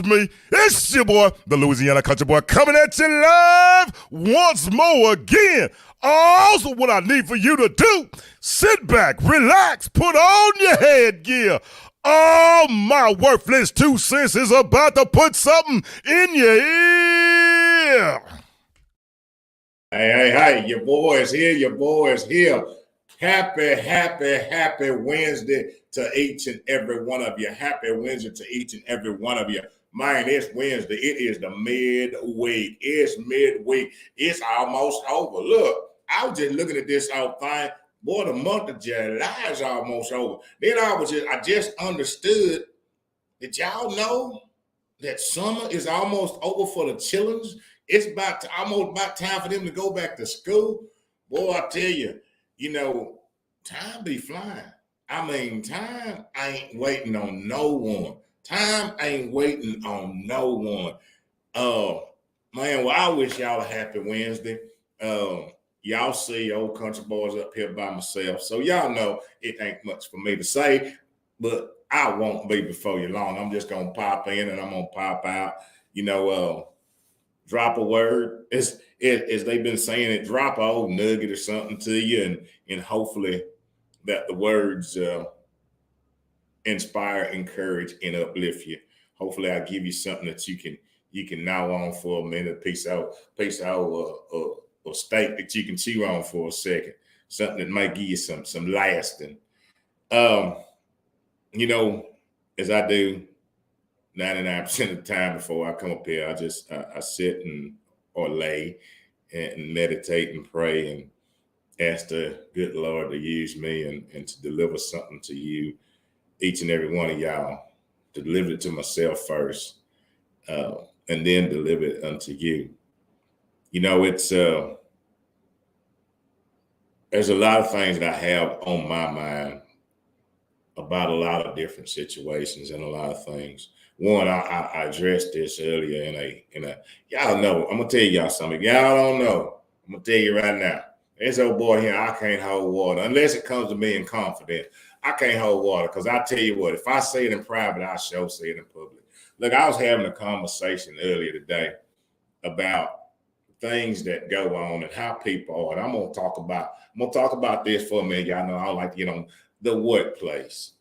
Me, it's your boy, the Louisiana Country Boy, coming at you live once more again. Also, what I need for you to do, sit back, relax, put on your headgear. All my worthless 2 cents is about to put something in your ear. Hey, your boy is here. Your boy is here. Happy Wednesday to each and every one of you. Happy Wednesday to each and every one of you. Man, it's Wednesday. It is the midweek. It's midweek. It's almost over. Look, I was just looking at this whole thing. Boy, the month of July is almost over. Then I just understood. Did y'all know that summer is almost over for the children? It's almost about time for them to go back to school. Boy, I tell you, time be flying. I mean, time ain't waiting on no one. Time ain't waiting on no one. Man, well, I wish y'all a happy Wednesday. Y'all see Ole Country Boys up here by myself. So y'all know it ain't much for me to say, but I won't be before you long. I'm just going to pop in and I'm going to pop out. Drop a word. As they've been saying it, drop a old nugget or something to you, and hopefully that the words inspire, encourage, and uplift you. Hopefully I give you something that you can gnaw on for a minute, piece out a steak that you can chew on for a second, something that might give you some lasting. As I do 99% of the time before I come up here, I sit or lay and meditate and pray and ask the good Lord to use me and to deliver something to you, each and every one of y'all, to deliver it to myself first, and then deliver it unto you. It's there's a lot of things that I have on my mind about a lot of different situations and a lot of things. One, I addressed this earlier in a y'all know. I'm gonna tell y'all something. If y'all don't know, I'm gonna tell you right now. This old boy here, I can't hold water unless it comes to me in confidence. I can't hold water because I tell you what, if I say it in private, I sure say it in public. Look, I was having a conversation earlier today about things that go on and how people are. And I'm gonna talk about this for a minute. Y'all know I don't like to get on the workplace.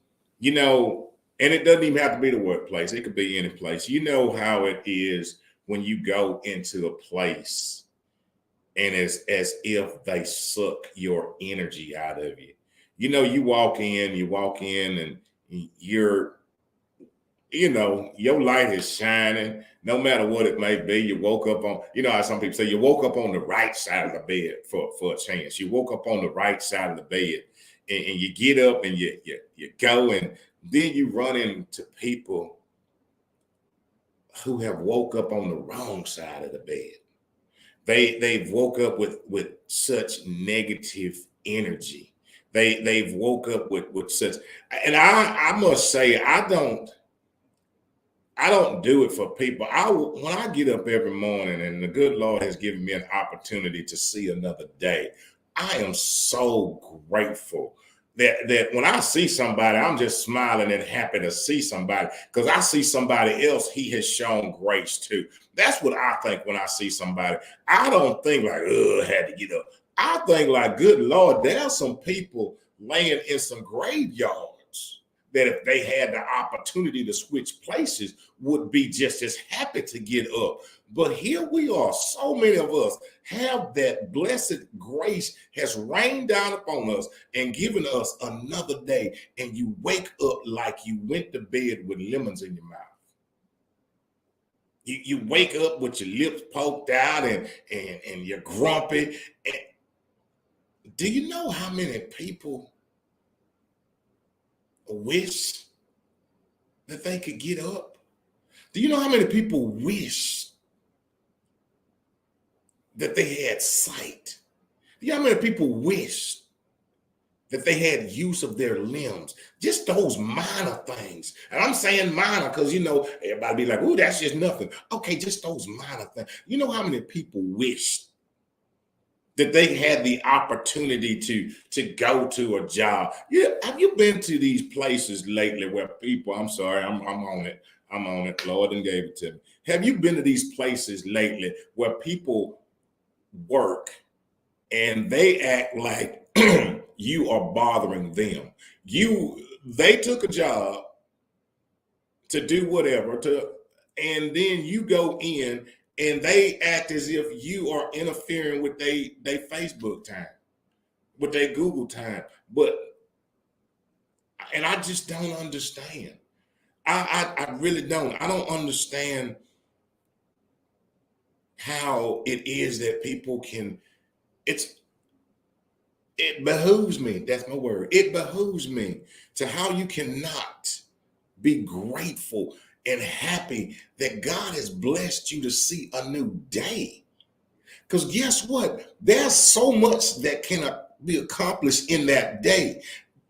And it doesn't even have to be the workplace. It could be any place. You know how it is when you go into a place and it's as if they suck your energy out of you. You walk in and your light is shining no matter what it may be. You woke up on, how some people say you woke up on the right side of the bed for a chance. You woke up on the right side of the bed and you get up and you go, and then you run into people who have woke up on the wrong side of the bed. They've woke up with such negative energy. They've woke up with such, and I must say I don't do it for people. When I get up every morning and the good Lord has given me an opportunity to see another day, I am so grateful that when I see somebody, I'm just smiling and happy to see somebody because I see somebody else he has shown grace to. That's what I think when I see somebody. I don't think like, I had to get up. I think like, good Lord, there are some people laying in some graveyards that if they had the opportunity to switch places would be just as happy to get up. But here we are, so many of us have that blessed grace has rained down upon us and given us another day, and you wake up like you went to bed with lemons in your mouth. You wake up with your lips poked out and you're grumpy. And do you know how many people wish that they could get up? Do you know how many people wish that they had sight? Do you know how many people wish that they had use of their limbs? Just those minor things. And I'm saying minor because, everybody be like, oh, that's just nothing. Okay, just those minor things. You know how many people wish that they had the opportunity to go to a job? Yeah, have you been to these places lately where people, I'm sorry, I'm on it. I'm on it. Lord and gave it to me. Have you been to these places lately where people work and they act like you are bothering them? They took a job to do whatever and then you go in and they act as if you are interfering with they Facebook time, with their Google time. And I just don't understand. I really don't. I don't understand how it is that people can, it behooves me, that's my word. It behooves me to how you cannot be grateful and happy that God has blessed you to see a new day. Because guess what? There's so much that can be accomplished in that day.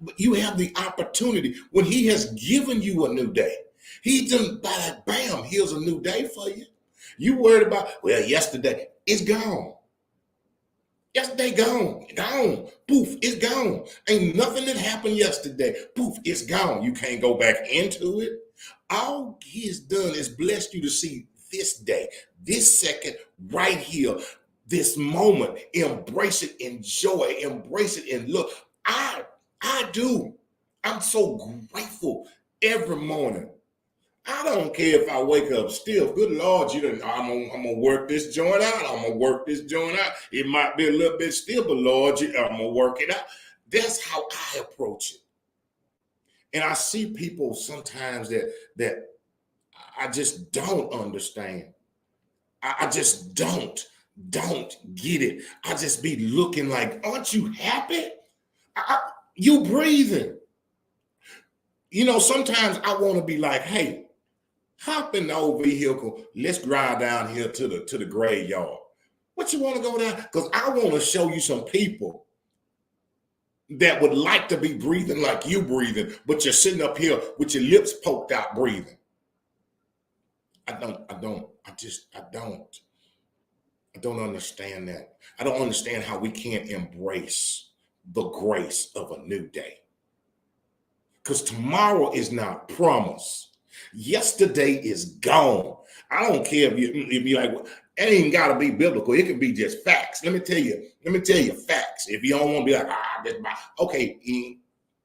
But you have the opportunity when he has given you a new day. He done by that, bam, here's a new day for you. You worried about, well, yesterday, it's gone. Yesterday gone, poof, it's gone. Ain't nothing that happened yesterday, poof, it's gone. You can't go back into it. All he has done is blessed you to see this day, this second, right here, this moment. Embrace it, enjoy, embrace it, and look. I do. I'm so grateful every morning. I don't care if I wake up stiff. Good Lord, I'm gonna work this joint out. I'm gonna work this joint out. It might be a little bit stiff, but Lord, I'm gonna work it out. That's how I approach it. And I see people sometimes that I just don't understand. I just don't get it. I just be looking like, aren't you happy? You breathing. You know, sometimes I want to be like, hey, hop in the old vehicle. Let's drive down here to the graveyard. What you want to go down? Because I want to show you some people that would like to be breathing like you breathing, but you're sitting up here with your lips poked out breathing. I don't understand that. I don't understand how we can't embrace the grace of a new day. Because tomorrow is not promised. Yesterday is gone. I don't care if you like, it ain't gotta be biblical. It can be just facts. Let me tell you facts. If you don't want to be like, okay,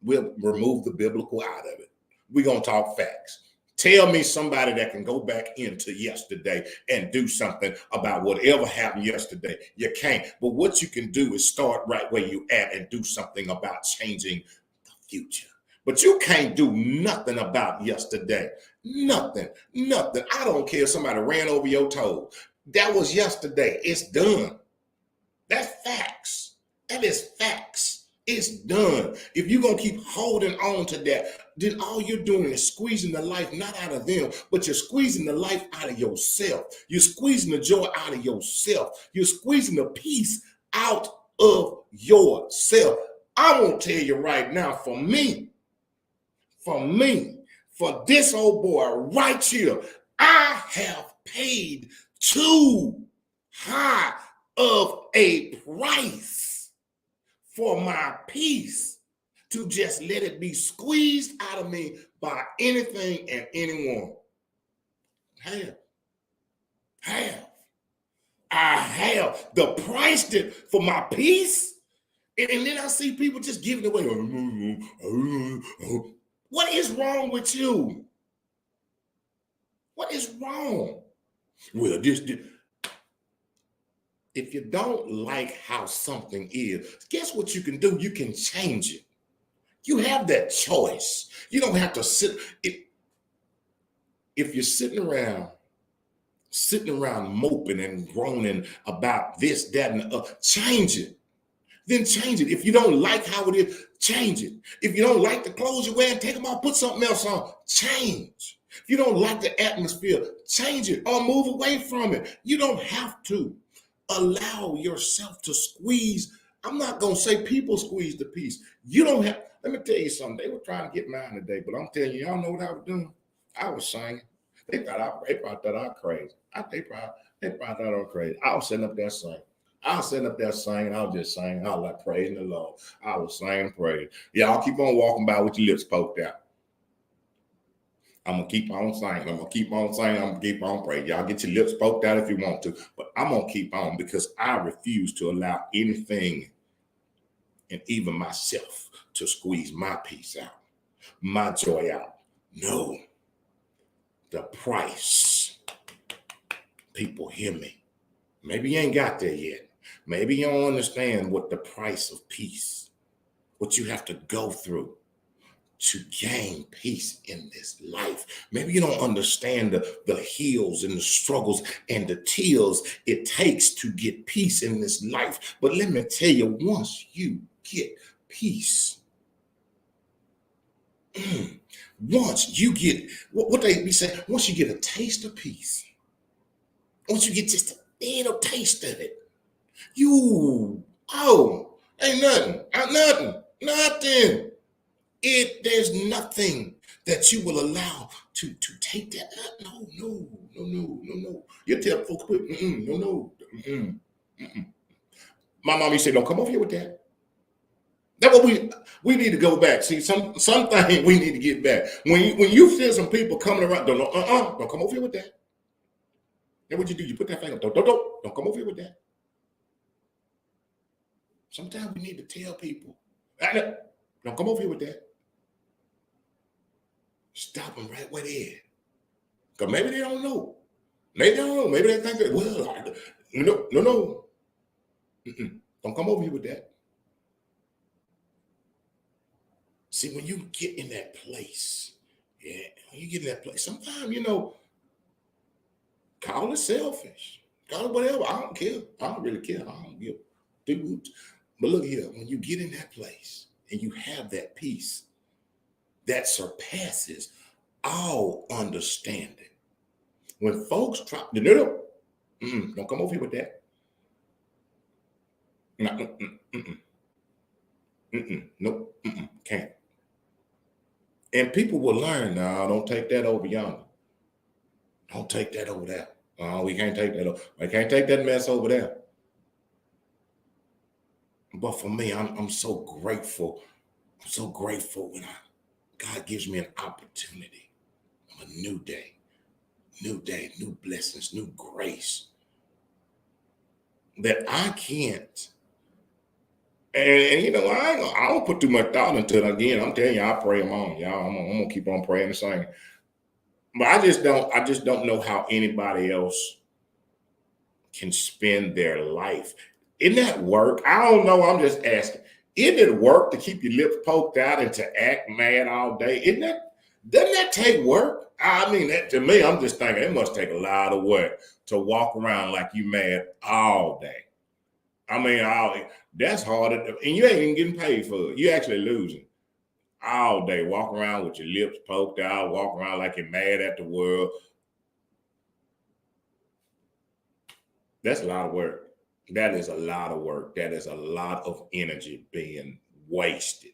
we'll remove the biblical out of it. We're gonna talk facts. Tell me somebody that can go back into yesterday and do something about whatever happened yesterday. You can't. But what you can do is start right where you at and do something about changing the future. But you can't do nothing about yesterday. Nothing. I don't care if somebody ran over your toe. That was yesterday. It's done. That's facts. That is facts. It's done. If you're going to keep holding on to that, then all you're doing is squeezing the life not out of them, but you're squeezing the life out of yourself. You're squeezing the joy out of yourself. You're squeezing the peace out of yourself. I won't tell you right now, for this old boy right here, I have paid too high of a price for my peace to just let it be squeezed out of me by anything and anyone. I have the price for my peace. And then I see people just giving away. What is wrong with you? What is wrong? Well, if you don't like how something is, guess what you can do? You can change it. You have that choice. You don't have to sit. If you're sitting around moping and groaning about this, that, and the other, change it. Then change it. If you don't like how it is, change it. If you don't like the clothes you're wearing, take them off, put something else on. Change. If you don't like the atmosphere, change it or move away from it. You don't have to allow yourself to squeeze. I'm not going to say people squeeze the peace. You don't have. Let me tell you something. They were trying to get mine today, but I'm telling you, y'all know what I was doing? I was singing. They probably thought I was crazy. They probably thought I was crazy. I was sitting up there singing. I was just singing. I was like praising the Lord. I was singing praise. Y'all keep on walking by with your lips poked out. I'm gonna keep on saying. I'm gonna keep on saying. I'm gonna keep on praying. Y'all get your lips poked out if you want to, but I'm gonna keep on because I refuse to allow anything and even myself to squeeze my peace out, my joy out. No, the price. People, hear me. Maybe you ain't got there yet. Maybe you don't understand what the price of peace, what you have to go through to gain peace in this life. Maybe you don't understand the hills and the struggles and the tears it takes to get peace in this life. But let me tell you, once you get peace, once you get what they be saying, once you get a taste of peace, once you get just a little taste of it, ain't nothing. There's nothing that you will allow to take that. No. You tell folks, no. My mom used to say, don't come over here with that. That's what we need to go back. See, something we need to get back. When you feel some people coming around, don't come over here with that. Then what you do? You put that finger, don't come over here with that. Sometimes we need to tell people, don't come over here with that. Stop them right where they're at. Because maybe they don't know. Maybe they think that, no. Don't come over here with that. See, when you get in that place, sometimes, call it selfish. Call it whatever. I don't care. I don't really care. I don't give dudes. But look here, when you get in that place and you have that peace that surpasses all understanding. When folks try, don't come over here with that. Nope, can't. And people will learn now, don't take that over yonder. Don't take that over there. We can't take that over. I can't take that mess over there. But for me, I'm so grateful. I'm so grateful when God gives me an opportunity of a new day, new blessings, new grace that I can't. And I don't put too much thought into it. Again, I'm telling you, I pray them on, y'all. I'm gonna keep on praying and singing. But I just don't know how anybody else can spend their life. Isn't that work? I don't know. I'm just asking. Isn't it work to keep your lips poked out and to act mad all day? Doesn't that take work? I mean, to me, I'm just thinking it must take a lot of work to walk around like you mad all day. I mean, that's harder, and you ain't even getting paid for it. You actually losing all day. Walk around with your lips poked out, walk around like you're mad at the world. That's a lot of work. That is a lot of work. That is a lot of energy being wasted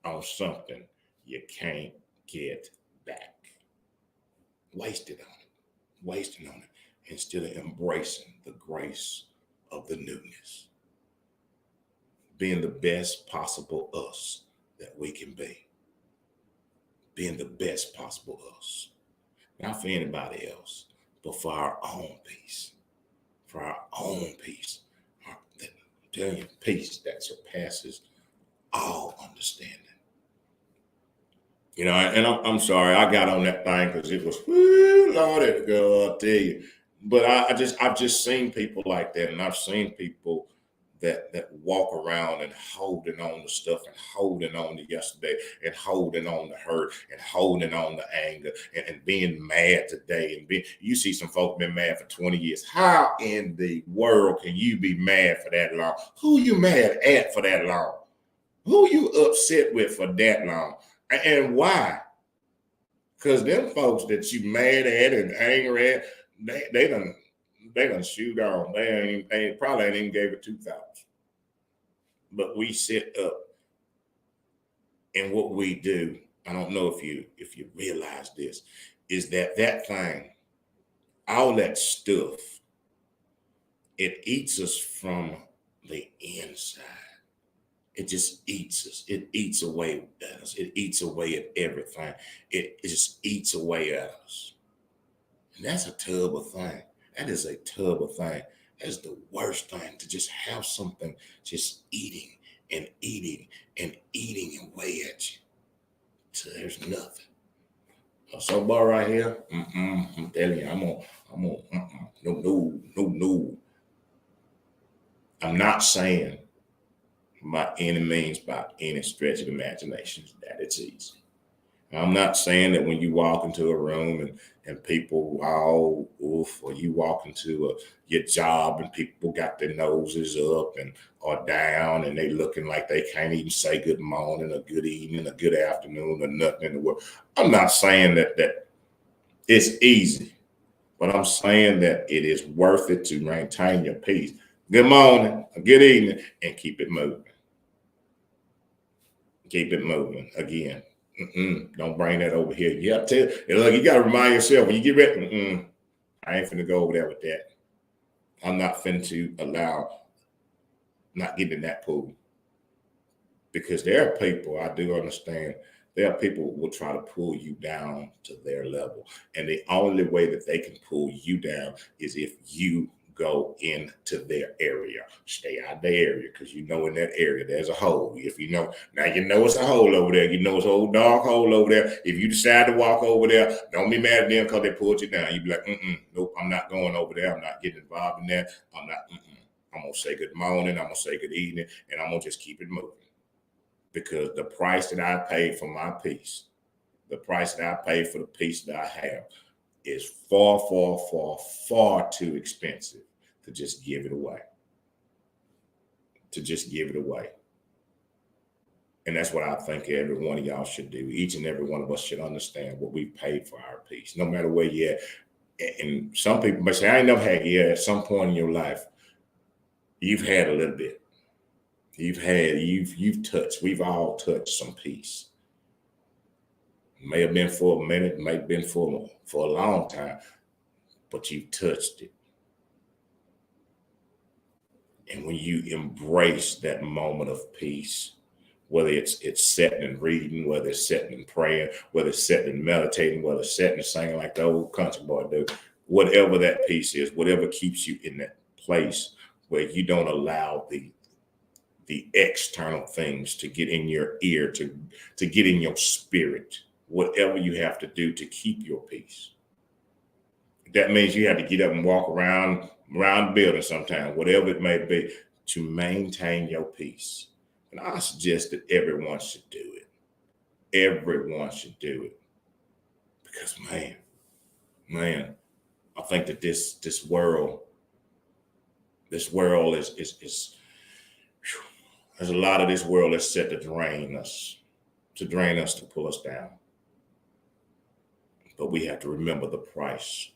on something you can't get back. Wasted on it, instead of embracing the grace of the newness. Being the best possible us that we can be. Being the best possible us. Not for anybody else, but for our own peace. For our own peace. I'm telling you, peace that surpasses all understanding. And I'm sorry, I got on that thing because it was, Lord, God, I tell you. But I've just seen people like that, and I've seen people that walk around and holding on to stuff and holding on to yesterday and holding on to hurt and holding on to anger and being mad today. And you see some folks been mad for 20 years. How in the world can you be mad for that long? Who you mad at for that long? Who you upset with for that long? And why? Because them folks that you mad at and angry at, they done shoot on. They probably ain't even gave it 2,000. But we sit up, and what we do, I don't know if you realize this, is that thing, all that stuff, it eats us from the inside. it just eats us. It eats away at us. It eats away at everything. It just eats away at us. And that's a terrible thing. That is a terrible thing. That's the worst thing, to just have something just eating and eating and eating away at you. So there's nothing. So bar right here, I'm telling you, no. I'm not saying by any means, by any stretch of imagination, that it's easy. I'm not saying that when you walk into a room and people all oof, or you walk into your job and people got their noses up and or down and they looking like they can't even say good morning or good evening or good afternoon or nothing in the world. I'm not saying that it's easy, but I'm saying that it is worth it to maintain your peace. Good morning, good evening, and keep it moving. Keep it moving again. Don't bring that over here. You have to look. You got to remind yourself when you get ready. I ain't finna go over there with that. I'm not finna to allow not getting in that pool, because there are people, I do understand. There are people who will try to pull you down to their level, and the only way that they can pull you down is if you go into their area. Stay out of the area, because you know in that area there's a hole. If you know, now you know it's a hole over there. You know it's an old dark hole over there. If you decide to walk over there, don't be mad at them because they pulled you down. You be like, nope, I'm not going over there. I'm not getting involved in that. I'm not. I'm gonna say good morning. I'm gonna say good evening, and I'm gonna just keep it moving. Because the price that I paid for my peace, the price that I paid for the peace that I have, is far, far, far, far too expensive to just give it away. To just give it away. And that's what I think every one of y'all should do. Each and every one of us should understand what we paid for our peace, no matter where you're at. And some people may say, I ain't never had, yeah, at some point in your life, you've had a little bit. You've touched, we've all touched some peace. May have been for a minute, may have been for a long time, but you touched it. And when you embrace that moment of peace, whether it's sitting and reading, whether it's sitting and praying, whether it's sitting and meditating, whether it's sitting and singing like the old country boy do, whatever that peace is, whatever keeps you in that place where you don't allow the external things to get in your ear, to get in your spirit, whatever you have to do to keep your peace. That means you have to get up and walk around the building sometime, whatever it may be, to maintain your peace. And I suggest that everyone should do it. Everyone should do it. Because man, I think that this world is there's a lot of this world that's set to drain us, to pull us down. But we have to remember the price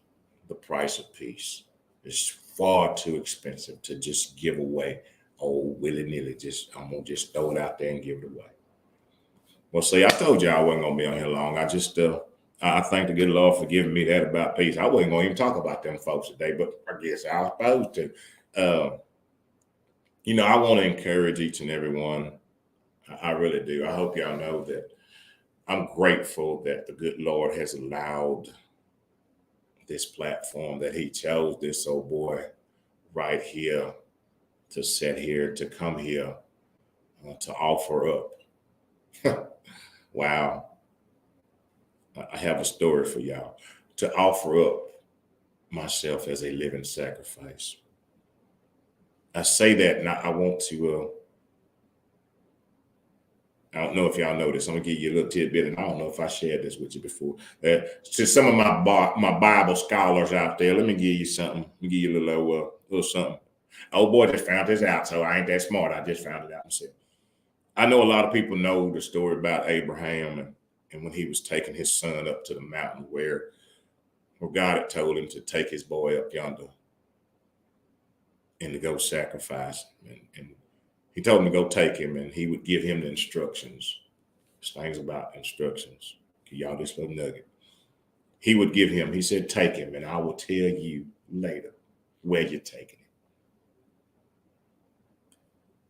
of peace. It's far too expensive to just give away, willy-nilly. I'm gonna just throw it out there and give it away. Well, see, I told you I wasn't gonna be on here long. I thank the good Lord for giving me that about peace. I wasn't gonna even talk about them folks today, but I guess I was supposed to. I want to encourage each and every one. I really do. I hope y'all know that I'm grateful that the good Lord has allowed this platform, that he chose this old boy right here to sit here, to come here, to offer up. Wow. I have a story for y'all. To offer up myself as a living sacrifice. I say that, and I want to, I don't know if y'all know this. I'm going to give you a little tidbit, and I don't know if I shared this with you before. To some of my Bible scholars out there, let me give you something. Let me give you a little something. Old boy just found this out, so I ain't that smart. I just found it out myself. I know a lot of people know the story about Abraham and when he was taking his son up to the mountain where God had told him to take his boy up yonder and to go sacrifice him. And he told him to go take him, and he would give him the instructions. This thing's about instructions. Give y'all this little nugget. He said, take him, and I will tell you later where you're taking him.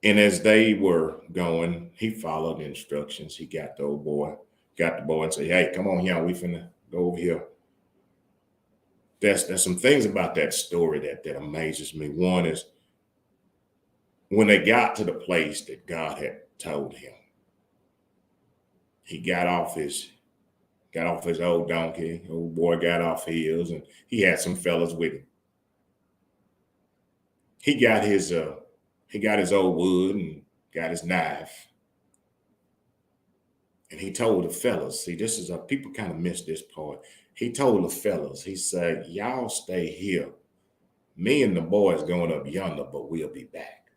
And as they were going, he followed the instructions. He got the boy and said, hey, come on here. We finna go over here. There's some things about that story that amazes me. One is when they got to the place that God had told him, he got off his old donkey. Old boy got off his, and he had some fellas with him. He got his old wood and got his knife. And he told the fellas, see, this is people kind of miss this part. He told the fellas, he said, y'all stay here. Me and the boys going up yonder, but we'll be back.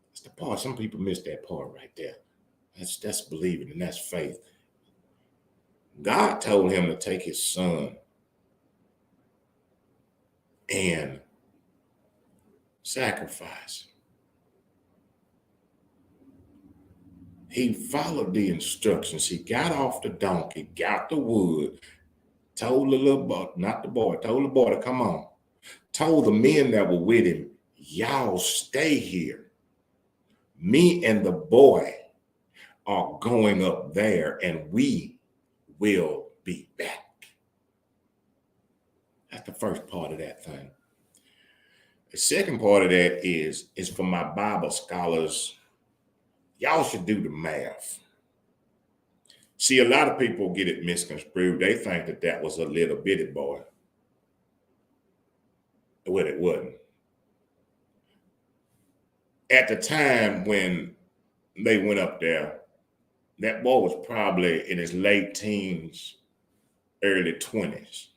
That's the part. Some people miss that part right there. That's believing and that's faith. God told him to take his son and sacrifice. He followed the instructions. He got off the donkey, got the wood, told the little boy, not the boy, told the boy to come on. Told the men that were with him, y'all stay here. Me and the boy are going up there and we will be back. That's the first part of that thing. The second part of that is for my Bible scholars. Y'all should do the math. See, a lot of people get it misconstrued. They think that was a little bitty boy. Well, it wasn't. At the time when they went up there, that boy was probably in his late teens, early 20s.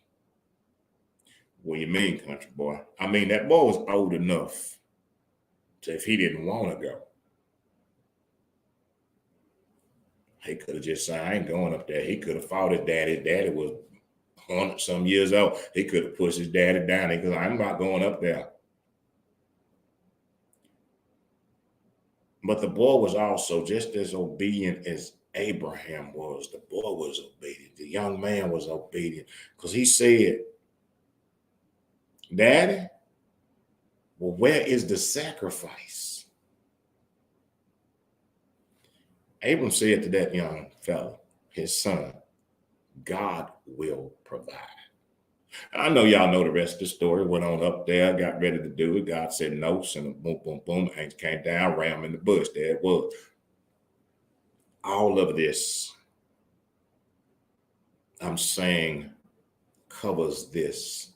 What do you mean, country boy? I mean, that boy was old enough to, if he didn't want to go, he could have just said, I ain't going up there. He could have fought his daddy. His daddy was 100-some years old. He could have pushed his daddy down. He could have, I'm not going up there. But the boy was also just as obedient as Abraham was. The boy was obedient. The young man was obedient because he said, Daddy, well, where is the sacrifice? Abram said to that young fellow, his son, God will provide. I know y'all know the rest of the story. Went on up there, got ready to do it. God said no, sent a boom, boom, boom. Angel came down, ram in the bush. There it was. All of this, I'm saying, covers this.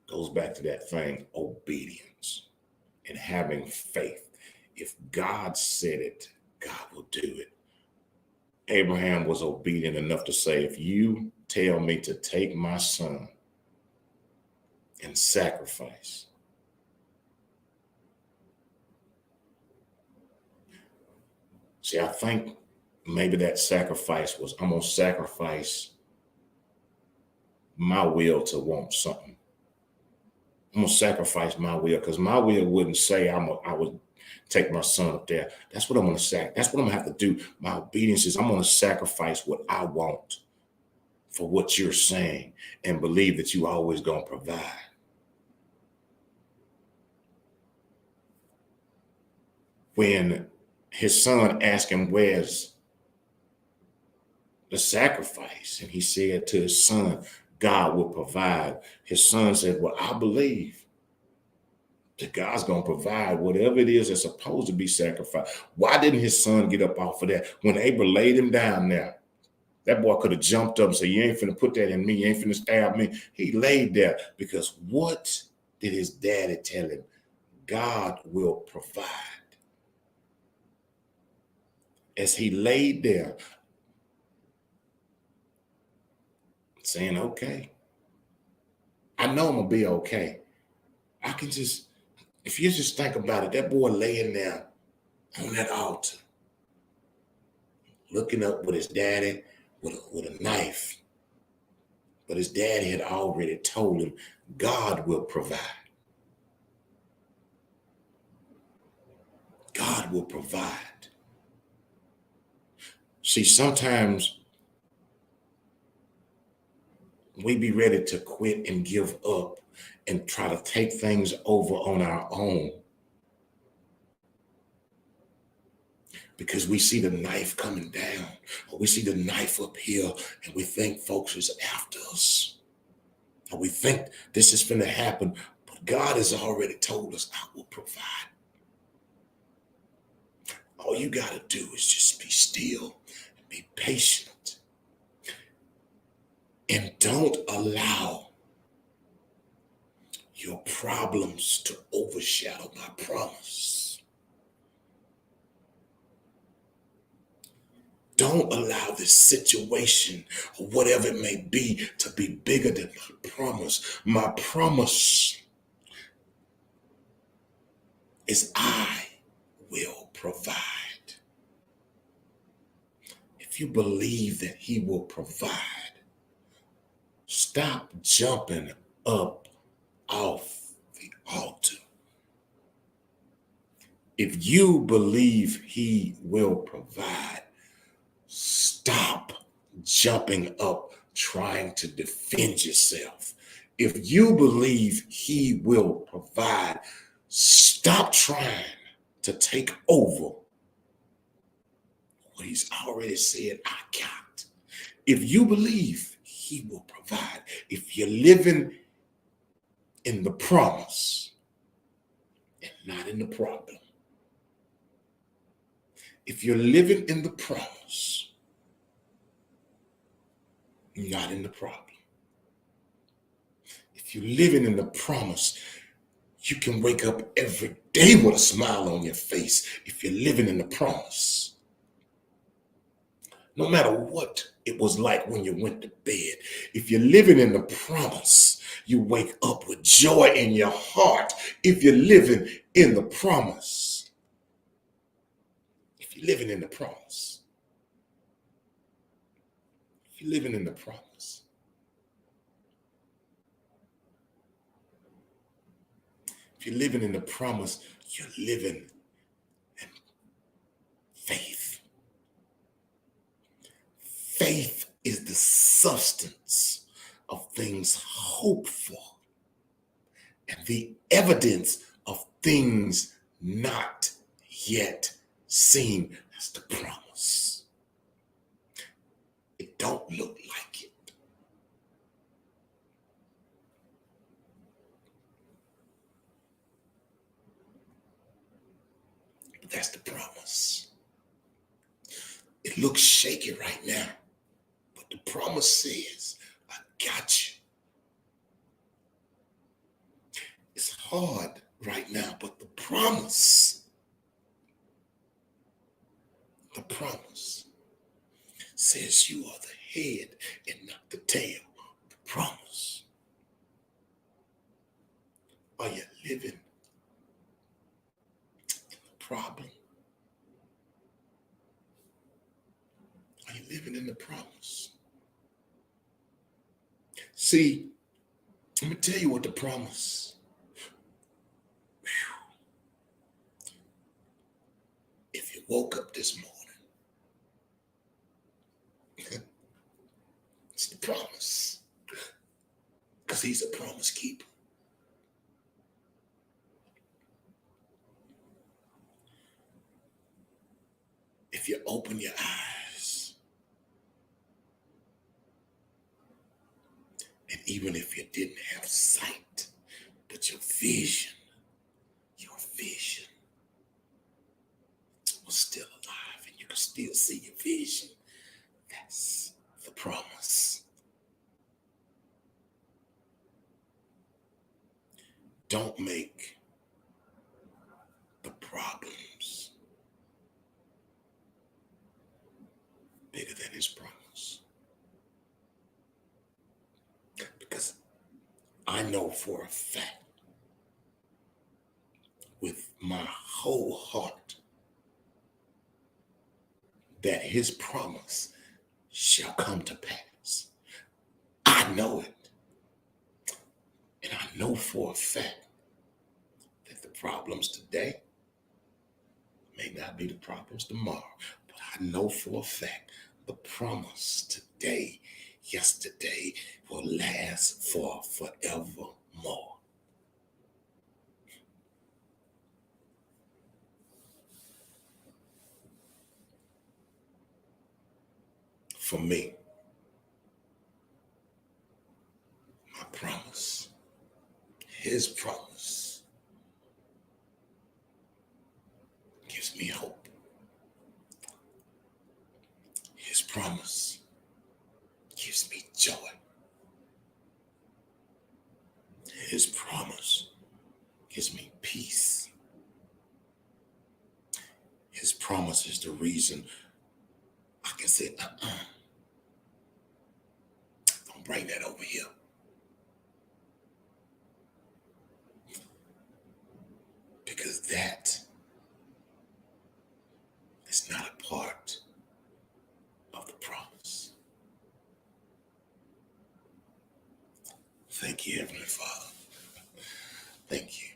Goes back to that thing, obedience and having faith. If God said it, God will do it. Abraham was obedient enough to say, if you tell me to take my son and sacrifice, see, I think maybe that sacrifice was, I'm going to sacrifice my will to want something. I'm going to sacrifice my will because my will wouldn't say I would take my son up there. That's what I'm going to say. That's what I'm going to have to do. My obedience is I'm going to sacrifice what I want for what you're saying and believe that you always going to provide. When his son asked him, where's the sacrifice? And he said to his son, God will provide. His son said, well, I believe that God's going to provide whatever it is that's supposed to be sacrificed. Why didn't his son get up off of that? When Abram laid him down there, that boy could have jumped up and said, you ain't finna put that in me. You ain't finna stab me. He laid there because what did his daddy tell him? God will provide. As he laid there, saying, okay, I know I'm going to be okay. I can just, if you just think about it, that boy laying there on that altar, looking up with his daddy with a knife. But his daddy had already told him, God will provide. God will provide. See, sometimes we be ready to quit and give up and try to take things over on our own. because we see the knife coming down, or we see the knife up here, and we think folks is after us, or we think this is going to happen. But God has already told us, I will provide. All you got to do is just be still and be patient. And don't allow your problems to overshadow my promise. Don't allow this situation or whatever it may be to be bigger than my promise. My promise is I will provide. If you believe that he will provide, stop jumping up off the altar. If you believe he will provide, stop jumping up trying to defend yourself. If you believe he will provide, stop trying to take over what he's already said I got. If you believe he will provide, if you're living in the promise and not in the problem, if you're living in the promise, not in the problem. If you're living in the promise, you can wake up every day with a smile on your face if you're living in the promise. No matter what it was like when you went to bed, if you're living in the promise, you wake up with joy in your heart. If you're living in the promise, if you're living in the promise, if you're living in the promise, if you're living in the promise, you're living in faith. Faith is the substance of things hoped for and the evidence of things not yet seen. That's the promise. It don't look like it. But that's the promise. It looks shaky right now. The promise says, I got you. It's hard right now, but the promise says you are the head and not the tail. The promise. Are you living in the problem? Are you living in the promise? See, let me tell you what the promise. If you woke up this morning, it's the promise. Because he's a promise keeper. If you open your eyes, and even if you didn't have sight, but your vision was still alive and you can still see your vision, that's the promise. Don't make the problems bigger than his promise. Because I know for a fact, with my whole heart, that his promise shall come to pass. I know it. And I know for a fact that the problems today may not be the problems tomorrow. But I know for a fact the promise today, yesterday, will last for forevermore. for me. My promise, his promise, gives me hope. His promise gives me joy. His promise gives me peace. His promise is the reason I can say, don't bring that over here. Because that is not a part of the promise. Thank you, Heavenly Father. Thank you.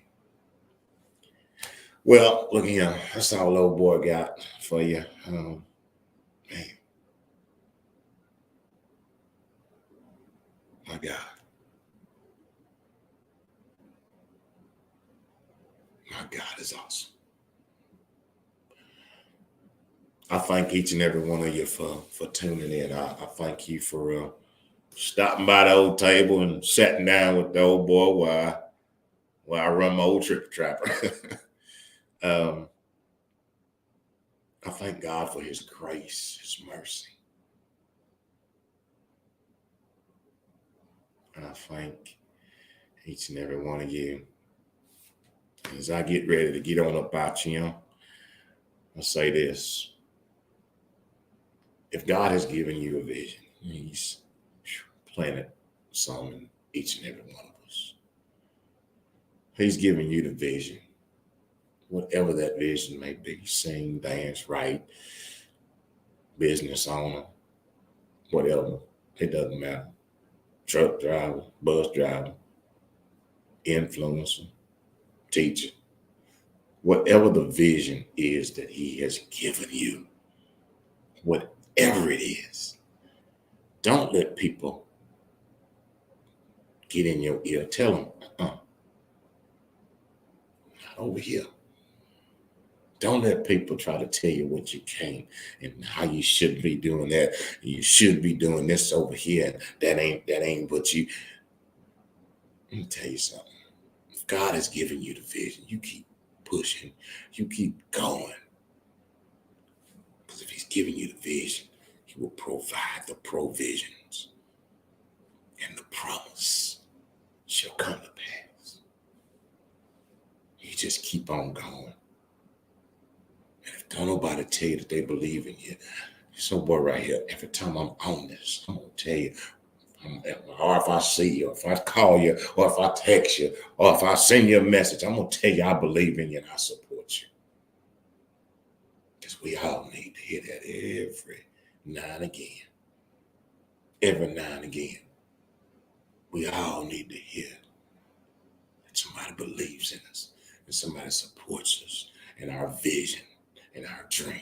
Well, look here. That's all old boy got for you. Man. My God. My God is awesome. I thank each and every one of you for tuning in. I thank you for stopping by the old table and sitting down with the old boy while I run my old trip trapper. I thank God for his grace, his mercy. And I thank each and every one of you. As I get ready to get on up out you, I'll say this. If God has given you a vision, he's planted some in each and every one of us. He's giving you the vision. Whatever that vision may be, sing, dance, write, business owner, whatever, it doesn't matter. Truck driver, bus driver, influencer, teacher, whatever the vision is that he has given you, whatever it is, don't let people get in your ear. Tell them, not over here. Don't let people try to tell you what you can't and how you should be doing that. You should be doing this over here. That ain't what you. Let me tell you something. If God has given you the vision, you keep pushing. You keep going. Because if he's giving you the vision, he will provide the provisions. And the promise shall come to pass. You just keep on going. And if don't nobody tell you that they believe in you, so boy right here, every time I'm on this, I'm going to tell you, or if I see you, or if I call you, or if I text you, or if I send you a message, I'm going to tell you I believe in you and I support you. Because we all need to hear that every now and again. Every now and again. We all need to hear that somebody believes in us and somebody supports us in our vision and our dream.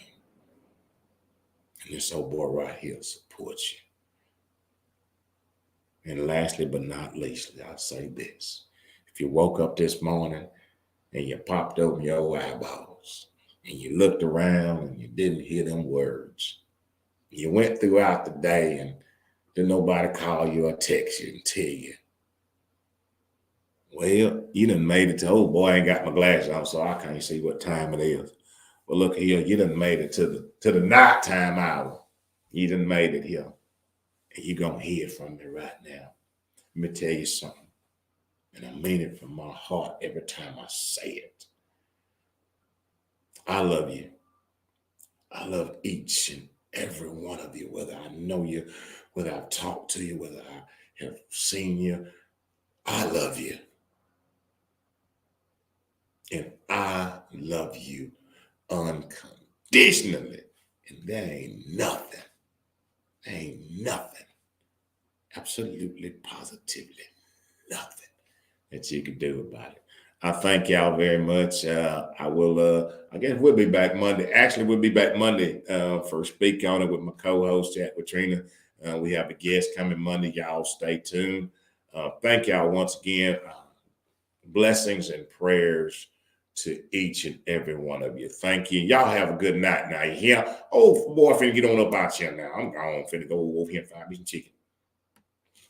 And this old boy right here supports you. And lastly, but not leastly, I'll say this. If you woke up this morning and you popped open your eyeballs and you looked around and you didn't hear them words, you went throughout the day and didn't nobody call you or text you and tell you, well, you done made it to, oh boy, I ain't got my glasses on, so I can't see what time it is. Well, look here, you done made it to the nighttime hour. You done made it here. And you're going to hear from me right now. Let me tell you something. And I mean it from my heart every time I say it. I love you. I love each and every one of you, whether I know you, whether I've talked to you, whether I have seen you. I love you. And I love you unconditionally. And there ain't nothing, absolutely, positively nothing that you can do about it. I thank y'all very much. I guess we'll be back Monday. Actually, we'll be back Monday for Speak On It with my co-host, Chat with Trina. We have a guest coming Monday. Y'all stay tuned. Thank y'all once again. Blessings and prayers to each and every one of you. Thank you. Y'all have a good night now. You hear? Oh, boy, finna get on up out here now. I'm gone. Finna go over here and find me some chicken.